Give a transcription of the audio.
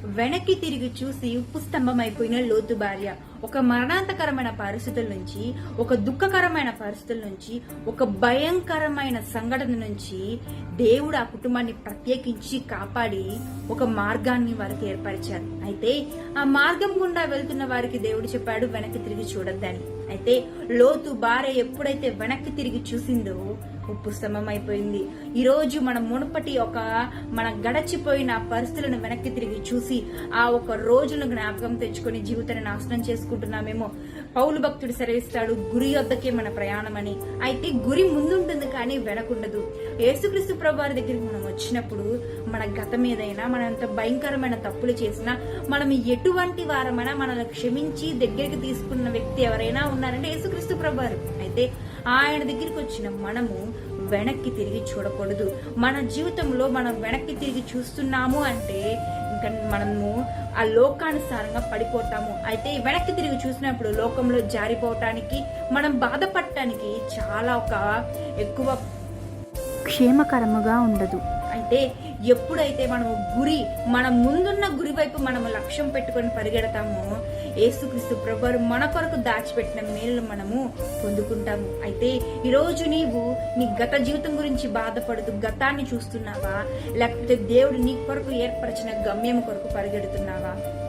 వెనక్కి తిరిగి చూసి ఉప్పు స్తంభం అయిపోయిన లోతు భార్య ఒక మరణాంతకరమైన పరిస్థితుల నుంచి, ఒక దుఃఖకరమైన పరిస్థితుల నుంచి, ఒక భయంకరమైన సంఘటన నుంచి దేవుడు ఆ కుటుంబాన్ని ప్రత్యేకించి కాపాడి ఒక మార్గాన్ని వారికి ఏర్పరిచారు. అయితే ఆ మార్గం గుండా వెళ్తున్న వారికి దేవుడు చెప్పాడు వెనక్కి తిరిగి చూడొద్దని. అయితే లోతు భార్య ఎప్పుడైతే వెనక్కి తిరిగి చూసిందో ఉప్పు స్తంభం అయిపోయింది. ఈ రోజు మనం మునుపటి మన గడచిపోయిన పరిస్థితులను వెనక్కి తిరిగి చూసి ఆ ఒక రోజును జ్ఞాపకం తెచ్చుకొని జీవితాన్ని నాశనం చేసుకుంటున్నామేమో. పౌలు భక్తుడు సెలవిస్తాడు, గురి వద్దకే మన ప్రయాణం అని. అయితే గురి ముందుంటుంది కానీ వెనకుండదు. యేసుక్రీస్తు ప్రభువారి దగ్గరికి మనం వచ్చినప్పుడు మన గతం ఏదైనా, మన అంత భయంకరమైన తప్పులు చేసినా, మనం ఎటువంటి వారమైనా మనల్ని క్షమించి దగ్గరికి తీసుకున్న వ్యక్తి ఎవరైనా ఉన్నారంటే యేసుక్రీస్తు ప్రభువారు. అయితే ఆయన దగ్గరికి వచ్చిన మనము వెనక్కి తిరిగి చూడకూడదు. మన జీవితంలో మనం వెనక్కి తిరిగి చూస్తున్నాము అంటే ఇంకా మనము ఆ లోకానుసారంగా పడిపోతాము. అయితే వెనక్కి తిరిగి చూసినప్పుడు లోకంలో జారిపోవటానికి, మనం బాధపడటానికి చాలా ఎక్కువ క్షేమకరముగా ఉండదు. అయితే ఎప్పుడైతే మనము మన ముందున్న గురి వైపు మనము లక్ష్యం పెట్టుకొని పరిగెడతామో యేసుక్రీస్తు ప్రభువారు మన కొరకు దాచిపెట్టిన మేలు మనము పొందుకుంటాము. అయితే ఈరోజు నీవు నీ గత జీవితం గురించి బాధపడుతూ గతాన్ని చూస్తున్నావా, లేకపోతే దేవుడు నీ కొరకు ఏర్పరిచిన గమ్యం కొరకు పరిగెడుతున్నావా?